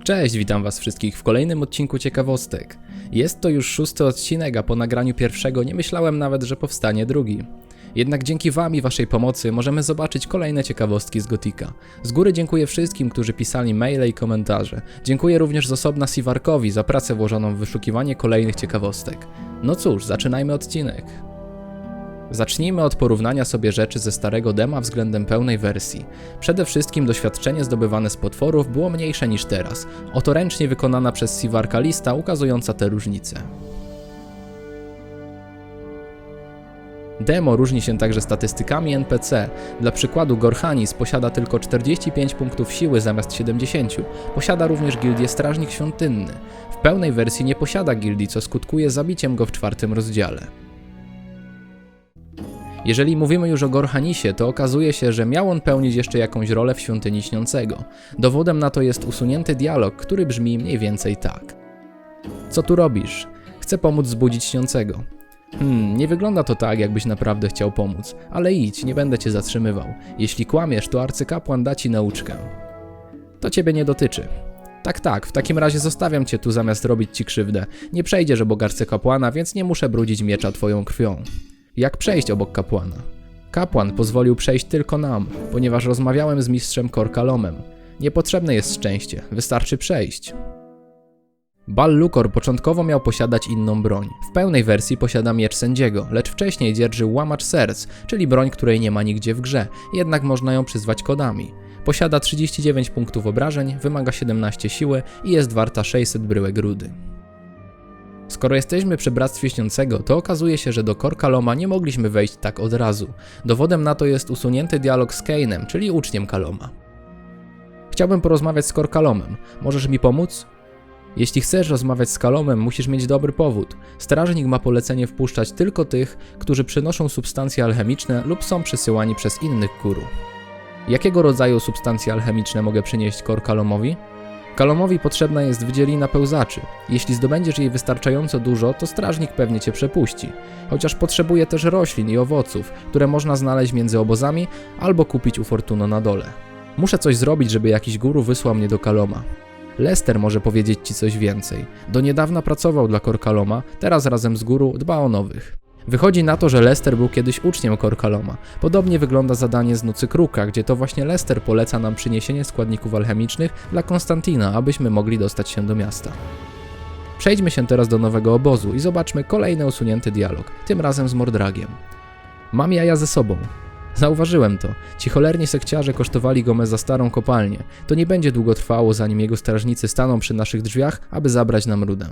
Cześć, witam was wszystkich w kolejnym odcinku ciekawostek. Jest to już 6. odcinek, a po nagraniu pierwszego nie myślałem nawet, że powstanie drugi. Jednak dzięki wam i waszej pomocy możemy zobaczyć kolejne ciekawostki z Gotika. Z góry dziękuję wszystkim, którzy pisali maile i komentarze. Dziękuję również z osobna Siwarkowi za pracę włożoną w wyszukiwanie kolejnych ciekawostek. No cóż, zaczynajmy odcinek. Zacznijmy od porównania sobie rzeczy ze starego dema względem pełnej wersji. Przede wszystkim doświadczenie zdobywane z potworów było mniejsze niż teraz. Oto ręcznie wykonana przez Siwarka lista ukazująca te różnice. Demo różni się także statystykami NPC. Dla przykładu Gorhanis posiada tylko 45 punktów siły zamiast 70. Posiada również gildię Strażnik Świątynny. W pełnej wersji nie posiada gildii, co skutkuje zabiciem go w 4. rozdziale. Jeżeli mówimy już o Gorhanisie, to okazuje się, że miał on pełnić jeszcze jakąś rolę w Świątyni Śniącego. Dowodem na to jest usunięty dialog, który brzmi mniej więcej tak. Co tu robisz? Chcę pomóc zbudzić Śniącego. Nie wygląda to tak, jakbyś naprawdę chciał pomóc, ale idź, nie będę cię zatrzymywał. Jeśli kłamiesz, to arcykapłan da ci nauczkę. To ciebie nie dotyczy. Tak, w takim razie zostawiam cię tu zamiast robić ci krzywdę. Nie przejdziesz obok arcykapłana, więc nie muszę brudzić miecza twoją krwią. Jak przejść obok kapłana? Kapłan pozwolił przejść tylko nam, ponieważ rozmawiałem z mistrzem Korkalomem. Niepotrzebne jest szczęście, wystarczy przejść. Bal-Lukor początkowo miał posiadać inną broń. W pełnej wersji posiada miecz sędziego, lecz wcześniej dzierżył łamacz serc, czyli broń, której nie ma nigdzie w grze, jednak można ją przyzwać kodami. Posiada 39 punktów obrażeń, wymaga 17 siły i jest warta 600 bryłek rudy. Skoro jesteśmy przy Bractwie Śniącego, to okazuje się, że do Korkaloma nie mogliśmy wejść tak od razu. Dowodem na to jest usunięty dialog z Kainem, czyli uczniem Kaloma. Chciałbym porozmawiać z Korkalomem. Możesz mi pomóc? Jeśli chcesz rozmawiać z Kalomem, musisz mieć dobry powód. Strażnik ma polecenie wpuszczać tylko tych, którzy przynoszą substancje alchemiczne lub są przysyłani przez innych guru. Jakiego rodzaju substancje alchemiczne mogę przynieść Korkalomowi? Kalomowi potrzebna jest wydzielina pełzaczy. Jeśli zdobędziesz jej wystarczająco dużo, to strażnik pewnie cię przepuści. Chociaż potrzebuje też roślin i owoców, które można znaleźć między obozami albo kupić u Fortuno na dole. Muszę coś zrobić, żeby jakiś guru wysłał mnie do Kaloma. Lester może powiedzieć ci coś więcej. Do niedawna pracował dla Korkaloma, teraz razem z guru dba o nowych. Wychodzi na to, że Lester był kiedyś uczniem Korkaloma. Podobnie wygląda zadanie z Nocy Kruka, gdzie to właśnie Lester poleca nam przyniesienie składników alchemicznych dla Konstantina, abyśmy mogli dostać się do miasta. Przejdźmy się teraz do nowego obozu i zobaczmy kolejny usunięty dialog, tym razem z Mordragiem. Mam jaja ze sobą. Zauważyłem to. Ci cholerni sekciarze kosztowali go za starą kopalnię. To nie będzie długo trwało, zanim jego strażnicy staną przy naszych drzwiach, aby zabrać nam rudę.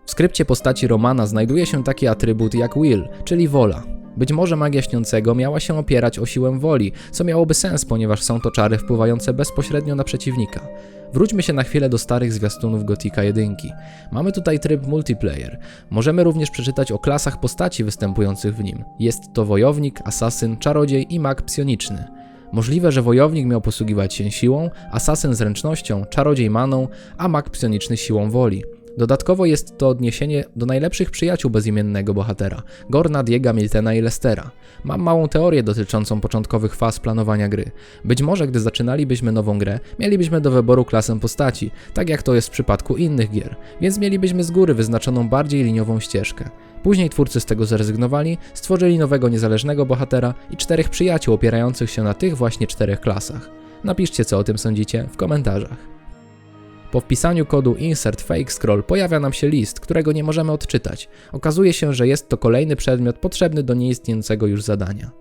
W skrypcie postaci Romana znajduje się taki atrybut jak will, czyli wola. Być może magia Śniącego miała się opierać o siłę woli, co miałoby sens, ponieważ są to czary wpływające bezpośrednio na przeciwnika. Wróćmy się na chwilę do starych zwiastunów Gotika 1. Mamy tutaj tryb multiplayer. Możemy również przeczytać o klasach postaci występujących w nim. Jest to wojownik, asasyn, czarodziej i mag psioniczny. Możliwe, że wojownik miał posługiwać się siłą, asasyn zręcznością, czarodziej maną, a mag psioniczny siłą woli. Dodatkowo jest to odniesienie do najlepszych przyjaciół bezimiennego bohatera, Gorna, Diega, Miltena i Lestera. Mam małą teorię dotyczącą początkowych faz planowania gry. Być może gdy zaczynalibyśmy nową grę, mielibyśmy do wyboru klasę postaci, tak jak to jest w przypadku innych gier, więc mielibyśmy z góry wyznaczoną bardziej liniową ścieżkę. Później twórcy z tego zrezygnowali, stworzyli nowego niezależnego bohatera i 4 przyjaciół opierających się na tych właśnie 4 klasach. Napiszcie, co o tym sądzicie w komentarzach. Po wpisaniu kodu Insert Fake Scroll pojawia nam się list, którego nie możemy odczytać. Okazuje się, że jest to kolejny przedmiot potrzebny do nieistniejącego już zadania.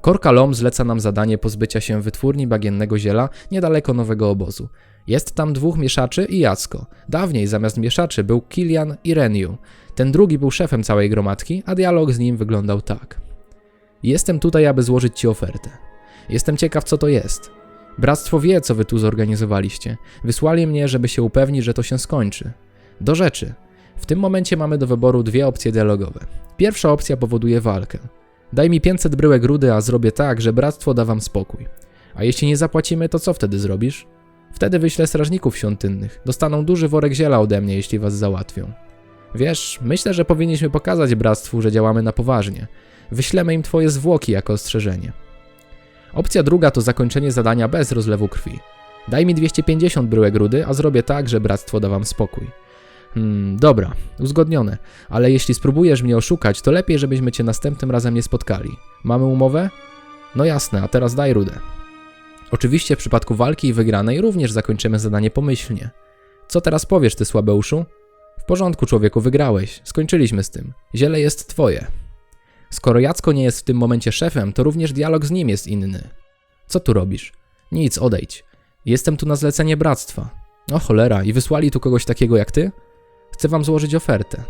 Korkalom zleca nam zadanie pozbycia się wytwórni bagiennego ziela niedaleko nowego obozu. Jest tam 2 mieszaczy i Jacko. Dawniej zamiast mieszaczy był Kilian i Reniu. Ten drugi był szefem całej gromadki, a dialog z nim wyglądał tak. Jestem tutaj, aby złożyć ci ofertę. Jestem ciekaw, co to jest. Bractwo wie, co wy tu zorganizowaliście. Wysłali mnie, żeby się upewnić, że to się skończy. Do rzeczy. W tym momencie mamy do wyboru 2 opcje dialogowe. Pierwsza opcja powoduje walkę. Daj mi 500 bryłek rudy, a zrobię tak, że bractwo da wam spokój. A jeśli nie zapłacimy, to co wtedy zrobisz? Wtedy wyślę strażników świątynnych. Dostaną duży worek ziela ode mnie, jeśli was załatwią. Wiesz, myślę, że powinniśmy pokazać bractwu, że działamy na poważnie. Wyślemy im twoje zwłoki jako ostrzeżenie. Opcja druga to zakończenie zadania bez rozlewu krwi. Daj mi 250 bryłek rudy, a zrobię tak, że bractwo da wam spokój. Dobra, uzgodnione, ale jeśli spróbujesz mnie oszukać, to lepiej, żebyśmy cię następnym razem nie spotkali. Mamy umowę? No jasne, a teraz daj rudę. Oczywiście w przypadku walki i wygranej również zakończymy zadanie pomyślnie. Co teraz powiesz, ty słabeuszu? W porządku, człowieku, wygrałeś. Skończyliśmy z tym. Ziele jest twoje. Skoro Jacko nie jest w tym momencie szefem, to również dialog z nim jest inny. Co tu robisz? Nic, odejdź. Jestem tu na zlecenie bractwa. O cholera, i wysłali tu kogoś takiego jak ty? Chcę wam złożyć ofertę.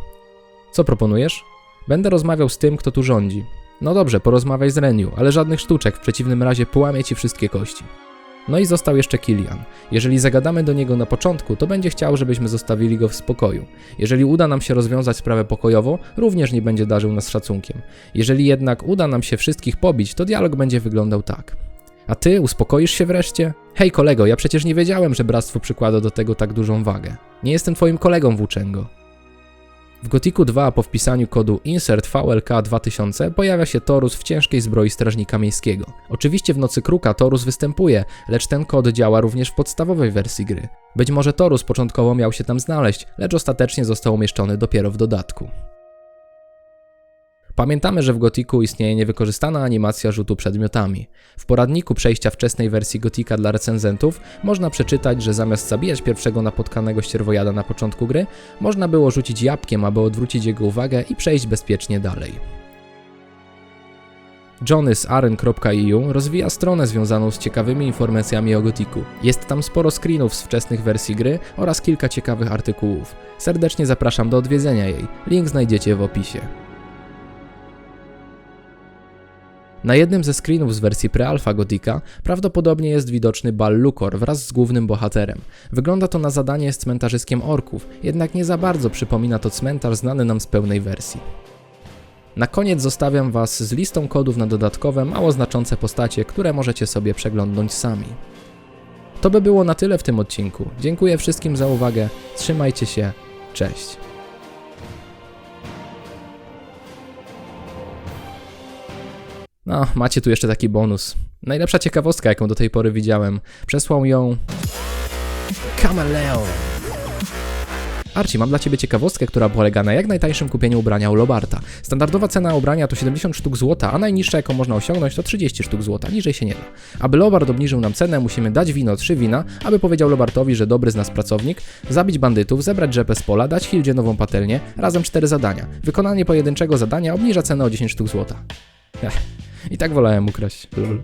Co proponujesz? Będę rozmawiał z tym, kto tu rządzi. No dobrze, porozmawiaj z Reniu, ale żadnych sztuczek, w przeciwnym razie połamię ci wszystkie kości. No i został jeszcze Kilian. Jeżeli zagadamy do niego na początku, to będzie chciał, żebyśmy zostawili go w spokoju. Jeżeli uda nam się rozwiązać sprawę pokojowo, również nie będzie darzył nas szacunkiem. Jeżeli jednak uda nam się wszystkich pobić, to dialog będzie wyglądał tak. A ty uspokoisz się wreszcie? Hej kolego, ja przecież nie wiedziałem, że bractwo przykłada do tego tak dużą wagę. Nie jestem twoim kolegą, włóczęgo. W Gothicu 2 po wpisaniu kodu insert VLK 2000 pojawia się Torus w ciężkiej zbroi strażnika miejskiego. Oczywiście w Nocy Kruka Torus występuje, lecz ten kod działa również w podstawowej wersji gry. Być może Torus początkowo miał się tam znaleźć, lecz ostatecznie został umieszczony dopiero w dodatku. Pamiętamy, że w Gothicu istnieje niewykorzystana animacja rzutu przedmiotami. W poradniku przejścia wczesnej wersji Gothica dla recenzentów można przeczytać, że zamiast zabijać pierwszego napotkanego ścierwojada na początku gry, można było rzucić jabłkiem, aby odwrócić jego uwagę i przejść bezpiecznie dalej. Johnny z aren.eu rozwija stronę związaną z ciekawymi informacjami o Gothicu. Jest tam sporo screenów z wczesnych wersji gry oraz kilka ciekawych artykułów. Serdecznie zapraszam do odwiedzenia jej. Link znajdziecie w opisie. Na jednym ze screenów z wersji pre-alpha Gothica prawdopodobnie jest widoczny Bal Lukor wraz z głównym bohaterem. Wygląda to na zadanie z cmentarzyskiem orków, jednak nie za bardzo przypomina to cmentarz znany nam z pełnej wersji. Na koniec zostawiam was z listą kodów na dodatkowe, mało znaczące postacie, które możecie sobie przeglądnąć sami. To by było na tyle w tym odcinku. Dziękuję wszystkim za uwagę, trzymajcie się, cześć. No, macie tu jeszcze taki bonus. Najlepsza ciekawostka, jaką do tej pory widziałem. Przesłał ją Kameleon. Archie, mam dla ciebie ciekawostkę, która polega na jak najtańszym kupieniu ubrania u Lobarta. Standardowa cena ubrania to 70 sztuk złota, a najniższa, jaką można osiągnąć, to 30 sztuk złota. Niżej się nie da. Aby Lobart obniżył nam cenę, musimy dać wino 3 wina, aby powiedział Lobartowi, że dobry z nas pracownik, zabić bandytów, zebrać rzepę z pola, dać Hildzie nową patelnię, razem 4 zadania. Wykonanie pojedynczego zadania obniża cenę o 10 sztuk złota. I tak wolałem ukraść, lol.